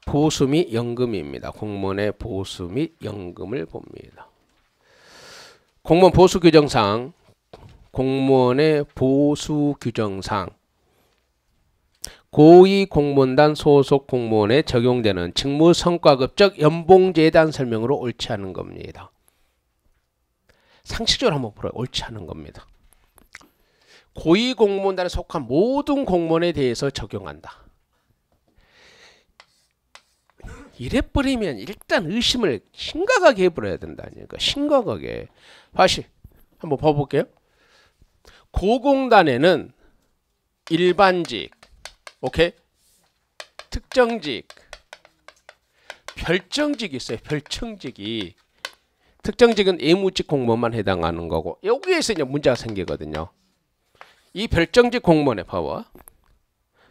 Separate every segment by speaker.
Speaker 1: 보수 및 연금입니다. 공무원의 보수 및 연금을 봅니다. 공무원 보수 규정상, 공무원의 보수 규정상 고위공무원단 소속 공무원에 적용되는 직무성과급적 연봉제에 대한 설명으로 옳지 않은 겁니다. 상식적으로 한번 보라. 옳지 않은 겁니다. 고위공무원단에 속한 모든 공무원에 대해서 적용한다. 이래버리면 일단 의심을 심각하게 해버려야 된다니까. 심각하게. 다시 한번 봐볼게요. 고공단에는 일반직, 오케이? 특정직, 별정직이 있어요. 별정직이. 특정직은 예무직 공무원만 해당하는 거고, 여기에서 이제 문제가 생기거든요. 이 별정직 공무원에 봐봐.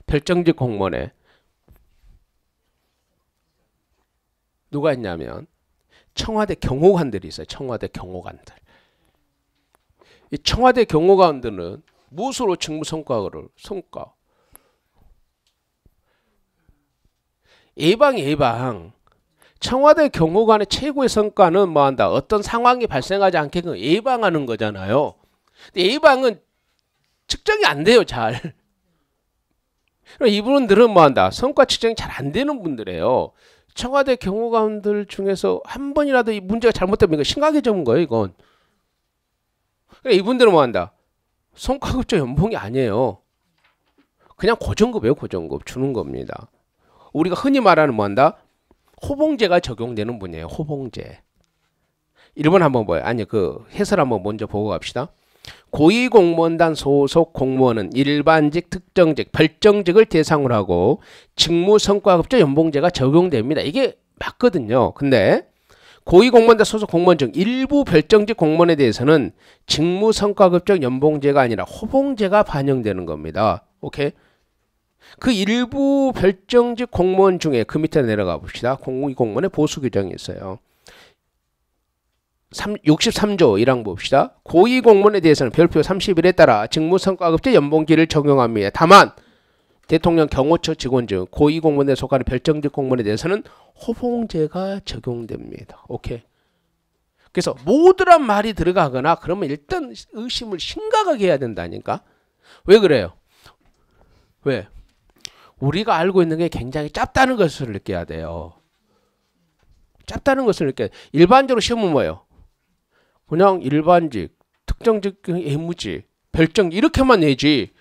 Speaker 1: 별정직 공무원에 누가 있냐면 청와대 경호관들이 있어요. 청와대 경호관들. 이 청와대 경호관들은 무엇으로 직무성과를 성과? 예방. 청와대 경호관의 최고의 성과는 뭐한다? 어떤 상황이 발생하지 않게끔 예방하는 거잖아요. 근데 예방은 측정이 안 돼요, 잘. 이분들은 뭐한다? 성과 측정이 잘 안 되는 분들이에요. 청와대 경호관들 중에서 한 번이라도 이 문제가 잘못되면 이거 심각해지는 거예요, 이건. 그러니까 이분들은 뭐한다? 성과급적 연봉이 아니에요. 그냥 고정급이에요, 고정급. 주는 겁니다. 우리가 흔히 말하는 뭐한다? 호봉제가 적용되는 분이에요, 호봉제. 1번 한번 봐요. 아니, 그 해설 한번 먼저 보고 갑시다. 고위공무원단 소속 공무원은 일반직, 특정직, 별정직을 대상으로 하고 직무성과급적 연봉제가 적용됩니다. 이게 맞거든요. 근데 고위공무원단 소속 공무원 중 일부 별정직 공무원에 대해서는 직무성과급적 연봉제가 아니라 호봉제가 반영되는 겁니다. 오케이? 그 일부 별정직 공무원 중에 그 밑에 내려가 봅시다. 고위공무원의 보수 규정이 있어요. 63조 1항 봅시다. 고위공무원에 대해서는 별표 31에 따라 직무성과급제 연봉제를 적용합니다. 다만 대통령 경호처 직원 중 고위공무원에 속하는 별정직 공무원에 대해서는 호봉제가 적용됩니다. 오케이. 그래서 모두란 말이 들어가거나 그러면 일단 의심을 심각하게 해야 된다니까. 왜 그래요? 왜? 우리가 알고 있는 게 굉장히 짧다는 것을 느껴야 돼요. 짧다는 것을 느껴야 돼요. 일반적으로 시험은 뭐예요? 그냥 일반직, 특정직, 예무직, 별정직 이렇게만 내지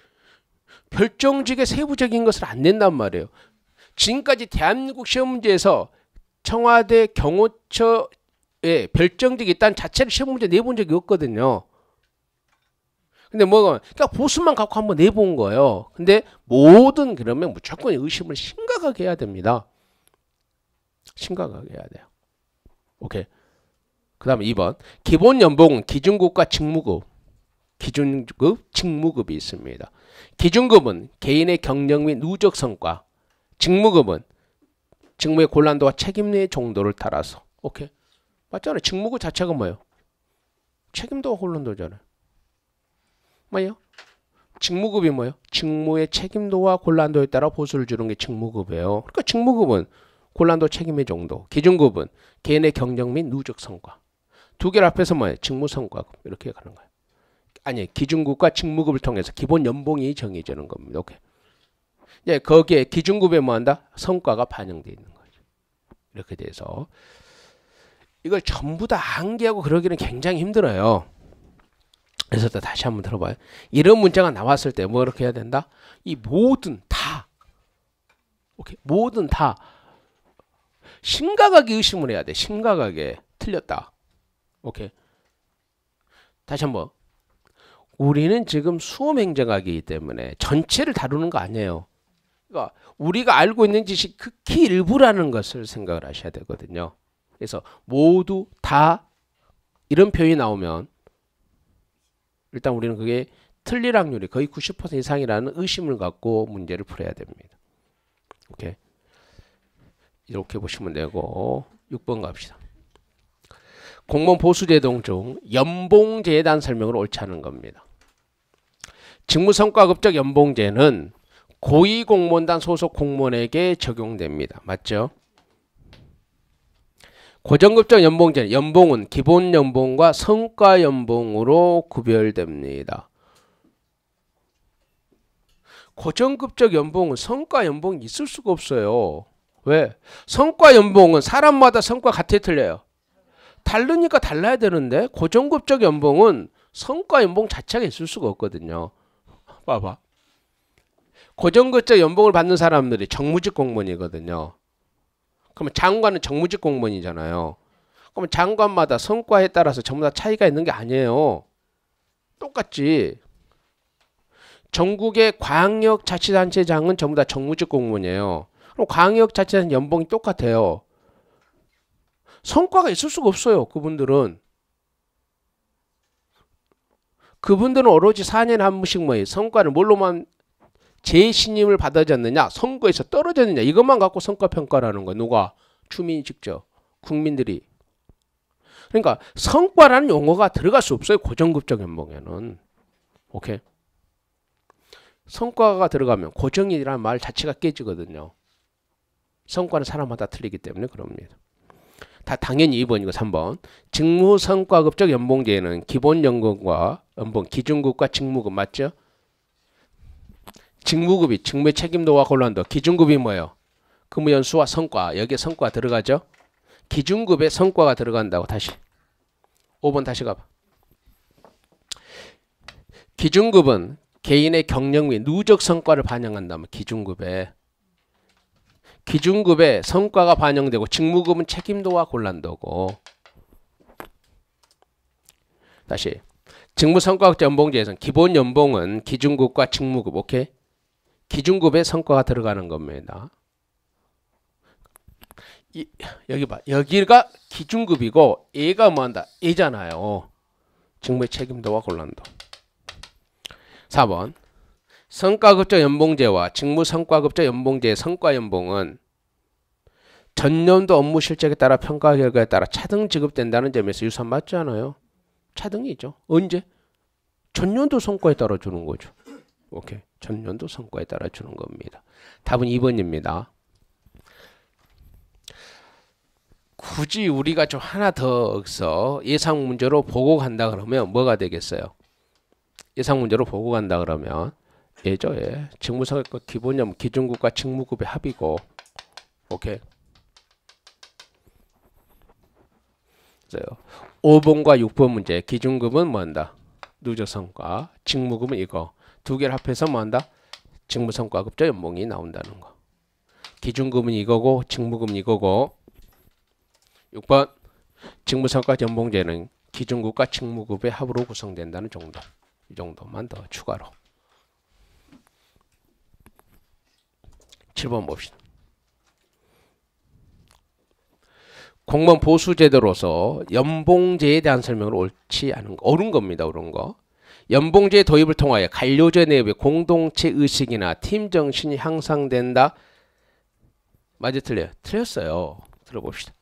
Speaker 1: 별정직의 세부적인 것을 안 낸단 말이에요. 지금까지 대한민국 시험 문제에서 청와대 경호처에 별정직이 있다는 자체를 시험 문제 내본 적이 없거든요. 근데 뭐 그러니까 보수만 갖고 한번 내본 거예요. 근데 모든 그러면 무조건 의심을 심각하게 해야 됩니다. 심각하게 해야 돼요. 오케이. 그 다음에 2번. 기본 연봉은 기준급과 직무급. 기준급, 직무급이 있습니다. 기준급은 개인의 경력 및 누적 성과. 직무급은 직무의 곤란도와 책임의 정도를 따라서. 오케이. 맞잖아요. 직무급 자체가 뭐예요? 책임도와 곤란도잖아요. 뭐예요? 직무급이 뭐예요? 직무의 책임도와 곤란도에 따라 보수를 주는 게 직무급이에요. 그러니까 직무급은 곤란도 책임의 정도. 기준급은 개인의 경력 및 누적 성과. 두 개를 합해서 뭐예요? 직무성과급. 이렇게 가는 거예요. 아니, 기준급과 직무급을 통해서 기본 연봉이 정해지는 겁니다. 오케이. 이제 거기에 기준급에 뭐한다? 성과가 반영되어 있는 거죠. 이렇게 돼서 이걸 전부 다 암기하고 그러기는 굉장히 힘들어요. 그래서 또 다시 한번 들어봐요. 이런 문제가 나왔을 때 뭐 이렇게 해야 된다? 이 모든 다, 오케이, 모든 다 심각하게 의심을 해야 돼. 심각하게 틀렸다. 오케이. 다시 한번. 우리는 지금 수험행정학이기 때문에 전체를 다루는 거 아니에요. 그러니까 우리가 알고 있는 지식 극히 일부라는 것을 생각을 하셔야 되거든요. 그래서 모두 다 이런 표현이 나오면 일단 우리는 그게 틀릴 확률이 거의 90% 이상이라는 의심을 갖고 문제를 풀어야 됩니다. 오케이. 이렇게 보시면 되고 6번 갑시다. 공무원 보수제도 중 연봉제에 대한 설명을 옳지 않은 겁니다. 직무성과급적 연봉제는 고위공무원단 소속 공무원에게 적용됩니다. 맞죠? 고정급적 연봉제는 연봉은 기본 연봉과 성과 연봉으로 구별됩니다. 고정급적 연봉은 성과 연봉이 있을 수가 없어요. 왜? 성과 연봉은 사람마다 성과 같아 틀려요. 다르니까 달라야 되는데 고정급적 연봉은 성과 연봉 자체가 있을 수가 없거든요. 봐봐. 고정급적 연봉을 받는 사람들이 정무직 공무원이거든요. 그러면 장관은 정무직 공무원이잖아요. 그러면 장관마다 성과에 따라서 전부 다 차이가 있는 게 아니에요. 똑같지. 전국의 광역자치단체장은 전부 다 정무직 공무원이에요. 그럼 광역자치단체 연봉이 똑같아요. 성과가 있을 수가 없어요. 그분들은 오로지 4년에 한 번씩 뭐 성과를 뭘로만 재신임을 받아졌느냐, 선거에서 떨어졌느냐 이것만 갖고 성과평가라는 거예요. 누가? 주민이 직접, 국민들이. 그러니까 성과라는 용어가 들어갈 수 없어요. 고정급적 연봉에는. 오케이. 성과가 들어가면 고정이라는 말 자체가 깨지거든요. 성과는 사람마다 틀리기 때문에 그럽니다. 다 당연히 2번이고 3번. 직무성과급적 연봉제에는 기본연금과 연봉, 기준급과 직무급 맞죠? 직무급이 직무의 책임도와 권한도, 기준급이 뭐예요? 근무연수와 성과, 여기에 성과 들어가죠? 기준급에 성과가 들어간다고. 다시 5번 다시 가봐. 기준급은 개인의 경력 및 누적 성과를 반영한다면 기준급에 성과가 반영되고, 직무급은 책임도와 권한도고. 다시 직무성과급적 연봉제에서는 기본 연봉은 기준급과 직무급, 오케이? 기준급에 성과가 들어가는 겁니다. 여기 봐. 여기가 기준급이고 얘가 뭐한다? 얘잖아요. 직무의 책임도와 권한도. 4번. 성과급적 연봉제와 직무성과급적 연봉제의 성과연봉은 전년도 업무 실적에 따라 평가 결과에 따라 차등 지급된다는 점에서 유사한 맞지 않아요? 차등이죠. 언제? 전년도 성과에 따라 주는 거죠. 오케이. 전년도 성과에 따라 주는 겁니다. 답은 2번입니다. 굳이 우리가 좀 하나 더 써 예상 문제로 보고 간다 그러면 뭐가 되겠어요? 예상 문제로 보고 간다 그러면 예죠. 예. 직무성과 기본연봉 기준급과 직무급의 합이고. 오케이. 5번과 6번 문제. 기준급은 뭐한다? 누적성과, 직무급은 이거. 두 개를 합해서 뭐한다? 직무성과급적 연봉이 나온다는 거. 기준급은 이거고 직무급은 이거고. 6번 직무성과 연봉제는 기준급과 직무급의 합으로 구성된다는 정도. 이 정도만 더 추가로. 7번 봅시다. 공무원 보수제도로서 연봉제에 대한 설명을 옳지 않은 거, 옳은 겁니다. 옳은 거. 연봉제 도입을 통하여 관료제 내부의 공동체 의식이나 팀 정신이 향상된다. 맞아 틀려요? 틀렸어요. 들어봅시다.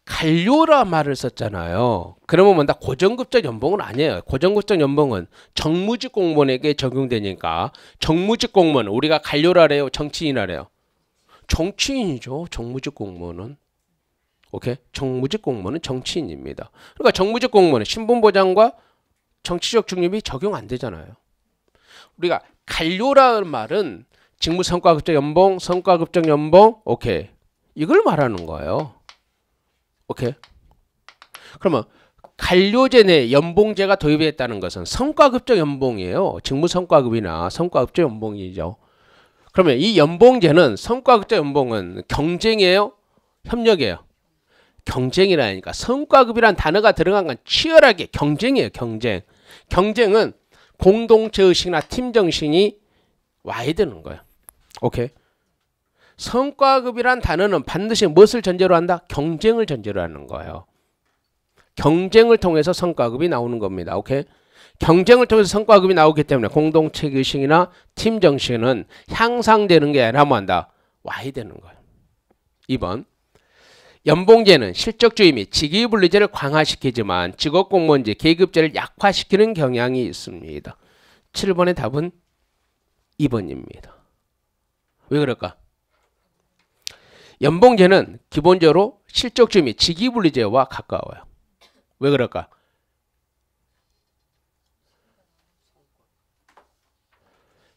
Speaker 1: 관료라 말을 썼잖아요. 그러면 뭔가 고정급적 연봉은 아니에요. 고정급적 연봉은 정무직 공무원에게 적용되니까 정무직 공무원 우리가 관료라래요? 정치인이라래요? 정치인이죠. 정무직 공무원은. 오케이? 정무직 공무원은 정치인입니다. 그러니까 정무직 공무원은 신분보장과 정치적 중립이 적용 안 되잖아요. 우리가 관료라는 말은 직무성과급적 연봉, 성과급적 연봉, 오케이. 이걸 말하는 거예요. 오케이. 그러면 관료제 내 연봉제가 도입됐다는 것은 성과급적 연봉이에요. 직무성과급이나 성과급적 연봉이죠. 그러면 이 연봉제는 성과급적 연봉은 경쟁이에요? 협력이에요? 경쟁이라니까. 성과급이란 단어가 들어간 건 치열하게 경쟁이에요. 경쟁. 경쟁은 공동체 의식이나 팀 정신이 와야 되는 거예요. 오케이. 성과급이란 단어는 반드시 무엇을 전제로 한다? 경쟁을 전제로 하는 거예요. 경쟁을 통해서 성과급이 나오는 겁니다. 오케이? 경쟁을 통해서 성과급이 나오기 때문에 공동체 의식이나 팀 정신은 향상되는 게 아니라 뭐 한다? 와야 되는 거예요. 2번. 연봉제는 실적주의 및 직위분리제를 강화시키지만 직업공무원제, 계급제를 약화시키는 경향이 있습니다. 7번의 답은 2번입니다. 왜 그럴까? 연봉제는 기본적으로 실적주임이 직위분리제와 가까워요. 왜 그럴까?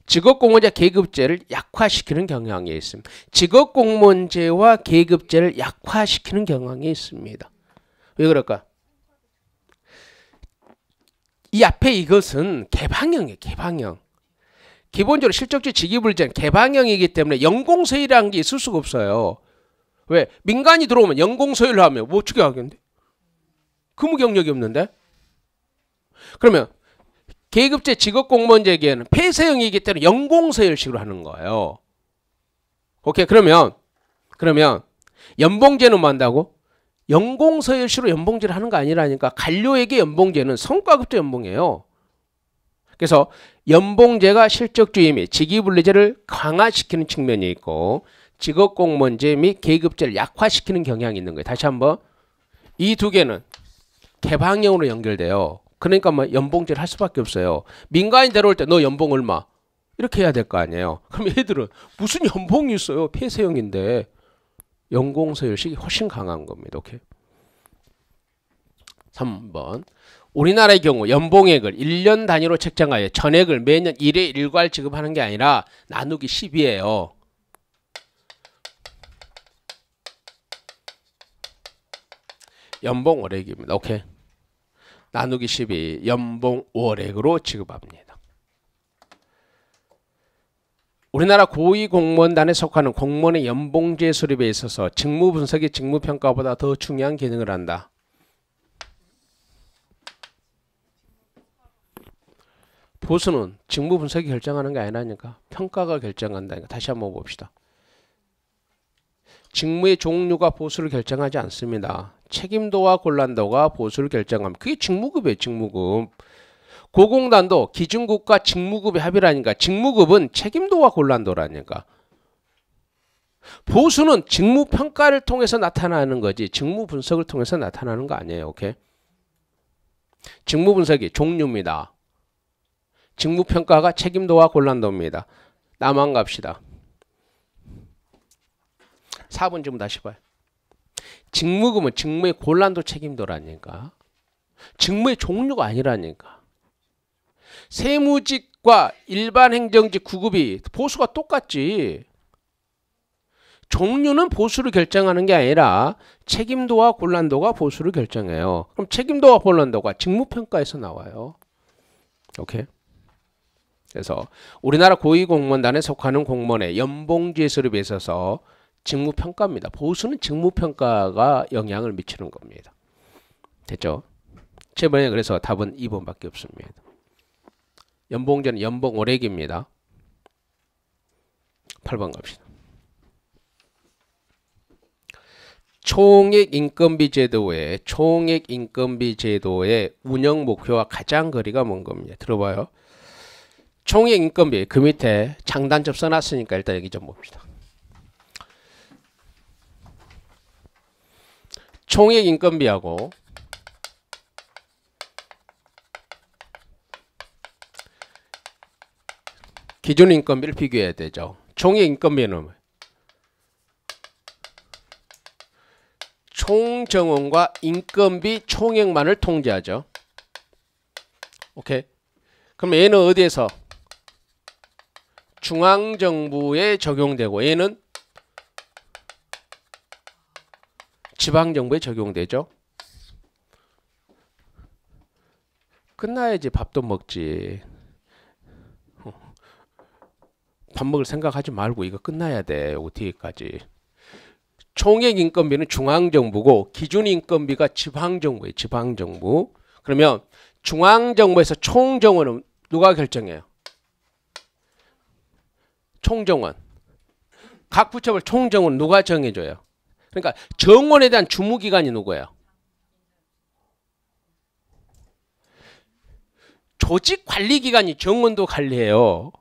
Speaker 1: 직업공무원제 계급제를 약화시키는 경향이 있습니다. 직업공무원제와 계급제를 약화시키는 경향이 있습니다. 왜 그럴까? 이 앞에 이것은 개방형이에요. 개방형. 기본적으로 실적주의 직위분리제는 개방형이기 때문에 연공서열이라는 게 있을 수가 없어요. 왜? 민간이 들어오면 연공서열을 하면 뭐 어떻게 하겠는데? 근무 경력이 없는데? 그러면 계급제 직업공무원제에게는 폐쇄형이기 때문에 연공서열식으로 하는 거예요. 오케이. 그러면 연봉제는 뭐 한다고? 연공서열식으로 연봉제를 하는 거 아니라니까. 관료에게 연봉제는 성과급제 연봉이에요. 그래서 연봉제가 실적주의 및 직위분리제를 강화시키는 측면이 있고 직업공무원제 및 계급제를 약화시키는 경향이 있는 거예요. 다시 한번 이 두 개는 개방형으로 연결돼요. 그러니까 뭐 연봉제를 할 수밖에 없어요. 민간인 데려올 때 너 연봉 얼마? 이렇게 해야 될 거 아니에요. 그럼 얘들은 무슨 연봉이 있어요? 폐쇄형인데 연공서열식이 훨씬 강한 겁니다. 오케이. 3번. 우리나라의 경우 연봉액을 1년 단위로 책정하여 전액을 매년 1회 일괄 지급하는 게 아니라 나누기 10이에요. 연봉 월액입니다. 오케이. 나누기 12 연봉 월액으로 지급합니다. 우리나라 고위공무원단에 속하는 공무원의 연봉제 수립에 있어서 직무 분석이 직무 평가보다 더 중요한 기능을 한다. 보수는 직무 분석이 결정하는 게 아니라니까. 평가가 결정한다니까. 다시 한번 봅시다. 직무의 종류가 보수를 결정하지 않습니다. 책임도와 곤란도가 보수를 결정합니다. 그게 직무급이에요. 직무급. 고공단도 기준급과 직무급의 합이라니까. 직무급은 책임도와 곤란도라니까. 보수는 직무평가를 통해서 나타나는 거지 직무 분석을 통해서 나타나는 거 아니에요. 오케이? 직무 분석이 종류입니다. 직무평가가 책임도와 곤란도입니다. 나만 갑시다. 4번 좀 다시 봐요. 직무급은 직무의 곤란도 책임도라니까. 직무의 종류가 아니라니까. 세무직과 일반 행정직 9급이 보수가 똑같지. 종류는 보수를 결정하는 게 아니라 책임도와 곤란도가 보수를 결정해요. 그럼 책임도와 곤란도가 직무평가에서 나와요. 오케이. 그래서 우리나라 고위공무원단에 속하는 공무원의 연봉제 수립에 있어서 직무평가입니다. 보수는 직무평가가 영향을 미치는 겁니다. 됐죠? 최번에 그래서 답은 2번밖에 없습니다. 연봉제는 연봉 월액입니다. 8번 갑시다. 총액 인건비 제도의 운영 목표와 가장 거리가 먼 겁니다. 들어봐요. 총액 인건비 그 밑에 장단점 써놨으니까 일단 여기 좀 봅시다. 총액 인건비하고 기준 인건비를 비교해야 되죠. 총액 인건비는 총정원과 인건비 총액만을 통제하죠. 오케이. 그럼 얘는 어디에서? 중앙정부에 적용되고 얘는 지방정부에 적용되죠. 끝나야지 밥도 먹지. 밥 먹을 생각하지 말고 이거 끝나야 돼. OT까지. 총액 인건비는 중앙정부고 기준 인건비가 지방정부예요. 지방정부. 그러면 중앙정부에서 총정원은 누가 결정해요? 총정원. 각 부처별 총정원 누가 정해줘요? 그러니까 정원에 대한 주무기관이 누구예요? 조직관리기관이 정원도 관리해요.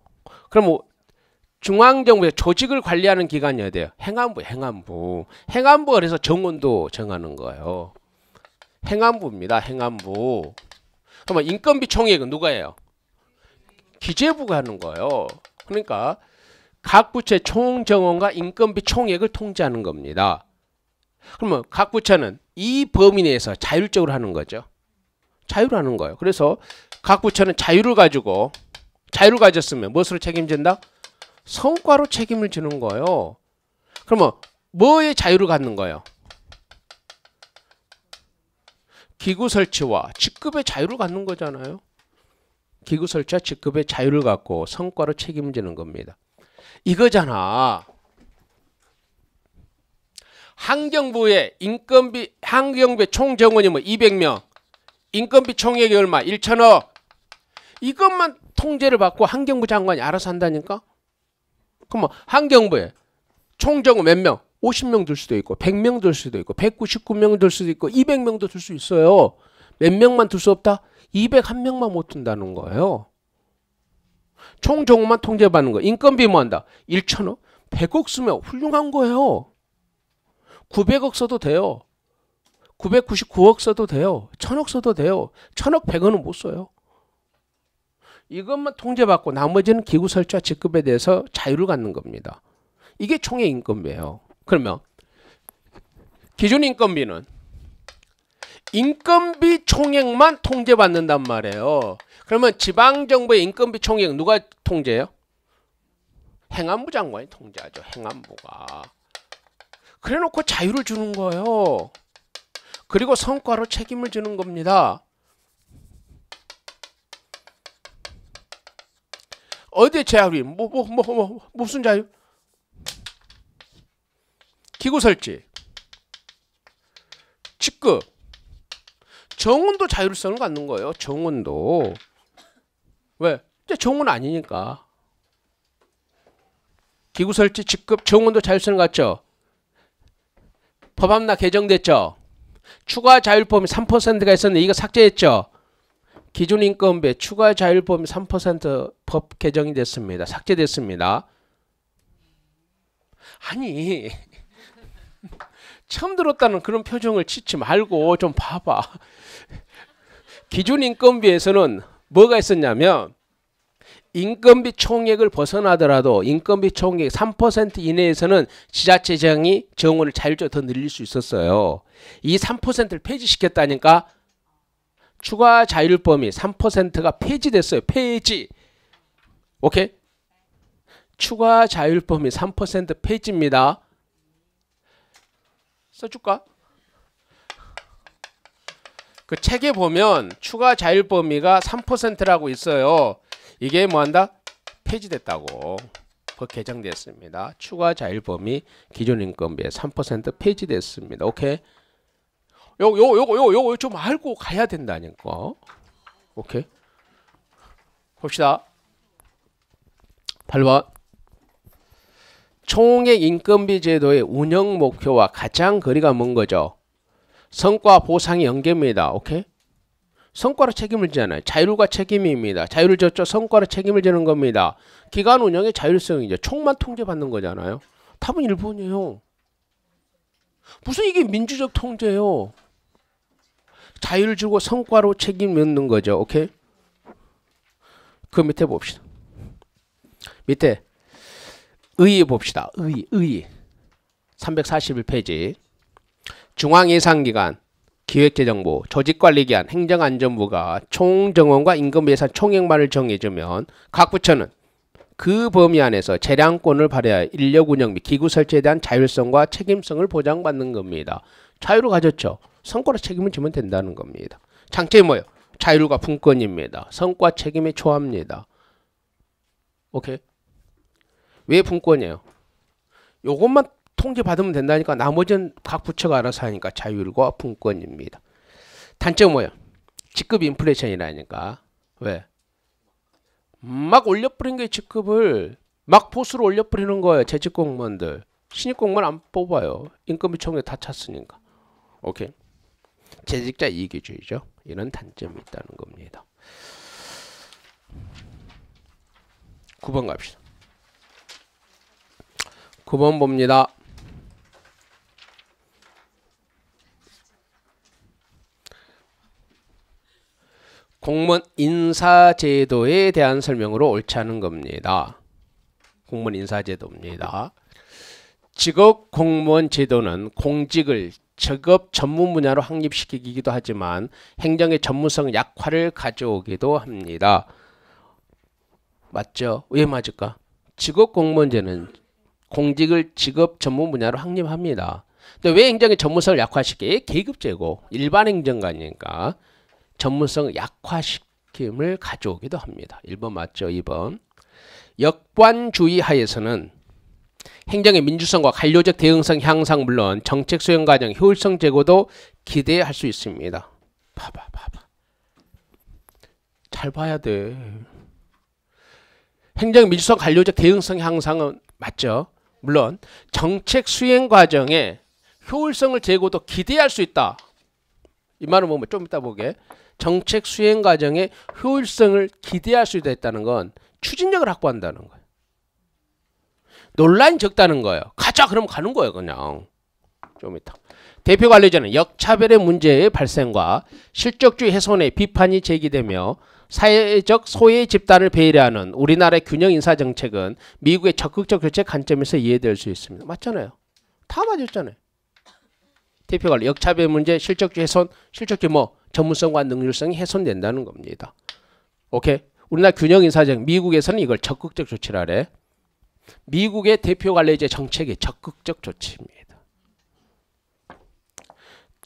Speaker 1: 그럼 뭐 중앙정부에서 조직을 관리하는 기관이 어디예요? 행안부. 행안부가 그래서 정원도 정하는 거예요. 행안부입니다. 행안부. 그러면 인건비 총액은 누가 해요? 기재부가 하는 거예요. 그러니까 각 부처의 총정원과 인건비 총액을 통제하는 겁니다. 그러면 각 부처는 이 범위 내에서 자율적으로 하는 거죠. 자유를 하는 거예요. 그래서 각 부처는 자유를 가졌으면 무엇으로 책임진다? 성과로 책임을 지는 거예요. 그러면 뭐에 자유를 갖는 거예요? 기구 설치와 직급의 자유를 갖는 거잖아요. 기구 설치와 직급의 자유를 갖고 성과로 책임지는 겁니다. 이거잖아. 환경부의 환경부의 총 정원이 뭐 200명, 인건비 총액이 얼마? 1천억. 이것만 통제를 받고 환경부 장관이 알아서 한다니까? 그럼 환경부에 총 정원 몇 명? 50명 들 수도 있고 100명 들 수도 있고 199명 들 수도 있고 200명도 들 수 있어요. 몇 명만 들 수 없다? 201명만 못 든다는 거예요. 총 정원만 통제받는 거. 인건비 뭐 한다? 1천억? 100억 쓰면 훌륭한 거예요. 900억 써도 돼요. 999억 써도 돼요. 1000억 써도 돼요. 1000억 100억은 못 써요. 이것만 통제받고 나머지는 기구 설치와 직급에 대해서 자유를 갖는 겁니다. 이게 총액 인건비예요. 그러면 기준 인건비는 인건비 총액만 통제받는단 말이에요. 그러면 지방정부의 인건비 총액 누가 통제해요? 행안부 장관이 통제하죠. 행안부가. 그래놓고 자유를 주는 거예요. 그리고 성과로 책임을 지는 겁니다. 어디에 자율이? 무슨 자유? 기구 설치, 직급, 정원도 자율성을 갖는 거예요. 정원도. 왜? 이제 정원 아니니까. 기구 설치, 직급, 정원도 자율성을 갖죠. 법안나 개정됐죠. 추가 자율 범위 3%가 있었는데 이거 삭제했죠. 기준 인건비 추가 자율 범위 3% 법 개정이 됐습니다. 삭제됐습니다. 아니 처음 들었다는 그런 표정을 짓지 말고 좀 봐봐. 기준 인건비에서는 뭐가 있었냐면 인건비 총액을 벗어나더라도 인건비 총액 3% 이내에서는 지자체장이 정원을 자율적으로 더 늘릴 수 있었어요. 이 3%를 폐지시켰다니까. 추가 자율 범위 3%가 폐지됐어요. 폐지. 오케이? 추가 자율 범위 3% 폐지입니다. 써줄까? 그 책에 보면 추가 자율 범위가 3%라고 있어요. 이게 뭐한다? 폐지됐다고. 법 개정됐습니다. 추가 자율 범위 기존 인건비의 3% 폐지됐습니다. 오케이? 요거 좀 알고 가야 된다니까. 오케이? 봅시다. 8번. 총액 인건비 제도의 운영 목표와 가장 거리가 먼 거죠. 성과 보상의 연계입니다. 오케이? 성과로 책임을 지잖아요. 자율과 책임입니다. 자율을 졌죠. 성과로 책임을 지는 겁니다. 기관 운영의 자율성이죠. 총만 통제받는 거잖아요. 답은 1번이에요. 무슨 이게 민주적 통제예요. 자유를 주고 성과로 책임 묻는 거죠. 오케이? 그 밑에 봅시다. 밑에 의의 봅시다. 의의 341페이지. 중앙예산기관, 기획재정부, 조직관리기관, 행정안전부가 총정원과 임금 예산 총액만을 정해주면 각 부처는 그 범위 안에서 재량권을 발휘하여 인력 운영 및 기구 설치에 대한 자율성과 책임성을 보장받는 겁니다. 자유를 가졌죠. 성과로 책임을 지면 된다는 겁니다. 장점이 뭐예요? 자율과 분권입니다. 성과 책임에 초합니다. 오케이? 왜 분권이에요? 요것만 통제받으면 된다니까 나머지는 각 부처가 알아서 하니까 자율과 분권입니다. 단점은 뭐예요? 직급 인플레이션이라니까. 왜? 막 올려버린 게 직급을 막 보수로 올려버리는 거예요. 재직 공무원들. 신입 공무원 안 뽑아요. 인건비 총액 다 찼으니까. 오케이. 재직자 이기주의죠. 이런 단점이 있다는 겁니다. 9번 갑시다. 9번 봅니다. 공무원 인사제도에 대한 설명으로 옳지 않은 겁니다. 공무원 인사제도입니다. 직업 공무원 제도는 공직을 직업 전문 분야로 확립시키기도 하지만 행정의 전문성 약화를 가져오기도 합니다. 맞죠? 왜 맞을까? 직업 공무원제는 공직을 직업 전문 분야로 확립합니다. 근데 왜 행정의 전문성을 약화시켜? 계급제고 일반 행정관이니까 전문성을 약화시킴을 가져오기도 합니다. 1번 맞죠? 2번. 역관주의 하에서는 행정의 민주성과 관료적 대응성 향상 물론 정책 수행 과정 효율성 제고도 기대할 수 있습니다. 봐봐. 잘 봐야 돼. 행정의 민주성 관료적 대응성 향상은 맞죠? 물론 정책 수행 과정에 효율성을 제고도 기대할 수 있다. 이 말은 뭐면 좀 이따 보게. 정책 수행 과정에 효율성을 기대할 수 있다는 건 추진력을 확보한다는 거예요. 논란이 적다는 거예요. 가자 그러면 가는 거예요. 그냥. 좀 이따. 대표 관리자는 역차별의 문제의 발생과 실적주의 훼손의 비판이 제기되며 사회적 소외 집단을 배려하는 우리나라의 균형 인사 정책은 미국의 적극적 교체 관점에서 이해될 수 있습니다. 맞잖아요. 다 맞았잖아요. 대표 관리 역차별 문제, 실적주의 훼손, 실적주의 전문성과 능률성이 훼손된다는 겁니다. 오케이? 우리나라 균형 인사 정책, 미국에서는 이걸 적극적 조치를 하래. 미국의 대표 관리제 정책이 적극적 조치입니다.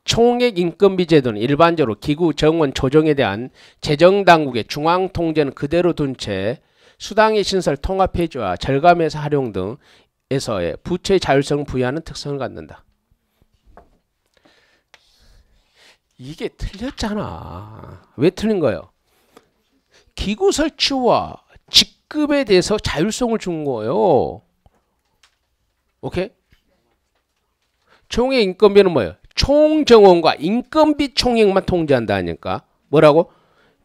Speaker 1: 총액 인건비 제도는 일반적으로 기구 정원 조정에 대한 재정당국의 중앙 통제는 그대로 둔 채 수당의 신설 통합해지와 절감에서 활용 등에서의 부채의 자율성을 부여하는 특성을 갖는다. 이게 틀렸잖아. 왜 틀린 거예요? 기구 설치와 직급에 대해서 자율성을 준 거예요. 오케이? 총액 인건비는 뭐예요? 총정원과 인건비 총액만 통제한다니까. 뭐라고?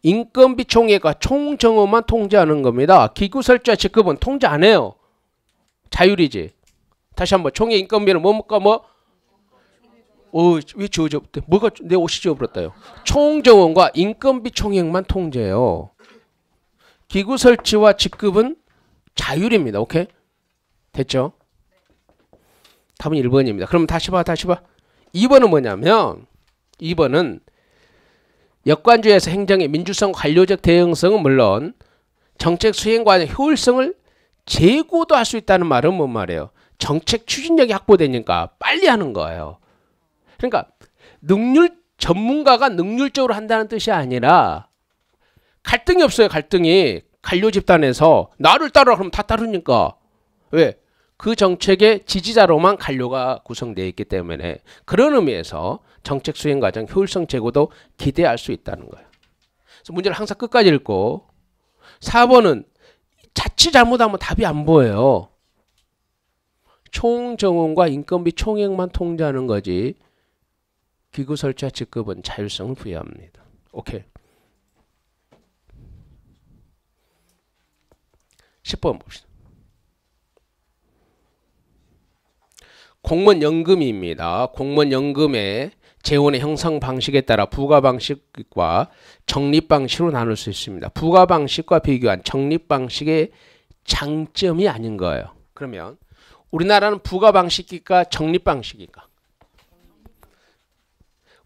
Speaker 1: 인건비 총액과 총정원만 통제하는 겁니다. 기구 설치와 직급은 통제 안 해요. 자율이지. 다시 한번 총액 인건비는 뭡니까? 왜 지워졌대? 뭐가 내 옷이 지워버렸다요. 총정원과 인건비 총액만 통제해요. 기구 설치와 직급은 자율입니다. 오케이? 됐죠? 답은 1번입니다. 그럼 다시 봐. 2번은 뭐냐면 2번은 역관주의에서 행정의 민주성 관료적 대응성은 물론 정책 수행 과정 효율성을 제고도 할 수 있다는 말은 뭔 말이에요? 정책 추진력이 확보되니까 빨리 하는 거예요. 그러니까 전문가가 능률적으로 한다는 뜻이 아니라 갈등이 없어요. 갈등이 관료 집단에서 나를 따라 그러면 다 따르니까. 왜? 그 정책의 지지자로만 관료가 구성되어 있기 때문에 그런 의미에서 정책 수행 과정 효율성 제고도 기대할 수 있다는 거예요. 그래서 문제를 항상 끝까지 읽고 4번은 자칫 잘못하면 답이 안 보여요. 총정원과 인건비 총액만 통제하는 거지 기구 설치와 직급은 자율성을 부여합니다. 오케이. 10번 봅시다. 공무원연금입니다. 공무원연금의 재원의 형성 방식에 따라 부과 방식과 적립 방식으로 나눌 수 있습니다. 부과 방식과 비교한 적립 방식의 장점이 아닌 거예요. 그러면 우리나라는 부과 방식일까 적립 방식일까?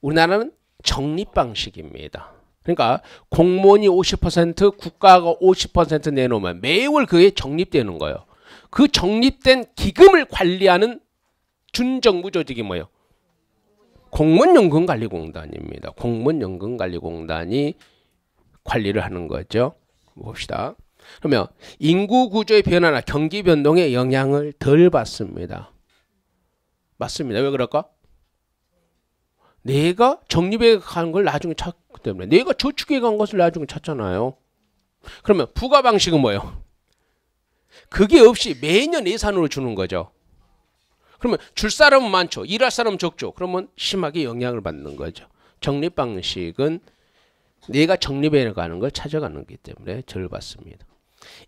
Speaker 1: 우리나라는 적립 방식입니다. 그러니까 공무원이 50% 국가가 50% 내놓으면 매월 그게 적립되는 거예요. 그 적립된 기금을 관리하는 준정부 조직이 뭐예요? 공무원연금관리공단입니다. 공무원연금관리공단이 관리를 하는 거죠. 봅시다. 그러면 인구 구조의 변화나 경기 변동에 영향을 덜 받습니다. 맞습니다. 왜 그럴까? 내가 적립에 간 걸 나중에 찾기 때문에 내가 저축에 간 것을 나중에 찾잖아요. 그러면 부과 방식은 뭐예요? 그게 없이 매년 예산으로 주는 거죠. 그러면 줄 사람은 많죠. 일할 사람은 적죠. 그러면 심하게 영향을 받는 거죠. 적립 방식은 내가 적립에 가는 걸 찾아가는 거기 때문에 덜 받습니다.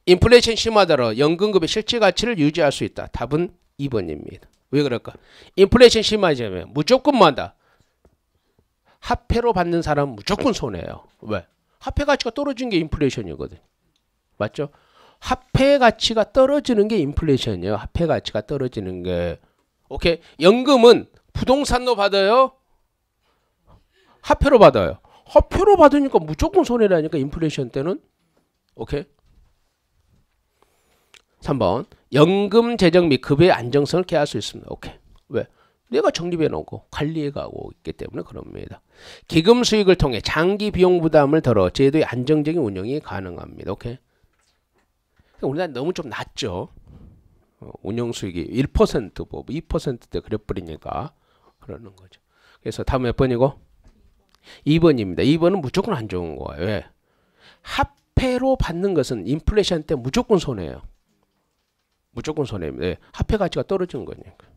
Speaker 1: 인플레이션 심화더러 연금급의 실질 가치를 유지할 수 있다. 답은 2번입니다. 왜 그럴까? 인플레이션 심화되면 무조건 뭐한다? 화폐로 받는 사람은 무조건 손해예요. 왜? 화폐 가치가 떨어진 게 인플레이션이거든. 맞죠? 화폐 가치가 떨어지는 게 인플레이션이에요. 화폐 가치가 떨어지는 게. 오케이. 연금은 부동산로 받아요? 화폐로 받아요? 화폐로 받으니까 무조건 손해라니까 인플레이션 때는. 오케이. 3번. 연금 재정 및 급여의 안정성을 개할 수 있습니다. 오케이. 왜? 내가 적립해 놓고 관리해 가고 있기 때문에 그럽니다. 기금 수익을 통해 장기 비용 부담을 덜어 제도의 안정적인 운영이 가능합니다. 오케이. 우리나라 너무 좀 낮죠. 운영 수익이 1% 뭐 2%대 그래버리니까 그러는 거죠. 그래서 다음 몇 번이고? 2번입니다. 2번은 무조건 안 좋은 거예요. 왜? 화폐로 받는 것은 인플레이션 때 무조건 손해예요. 무조건 손해입니다. 왜? 화폐 가치가 떨어지는 거니까.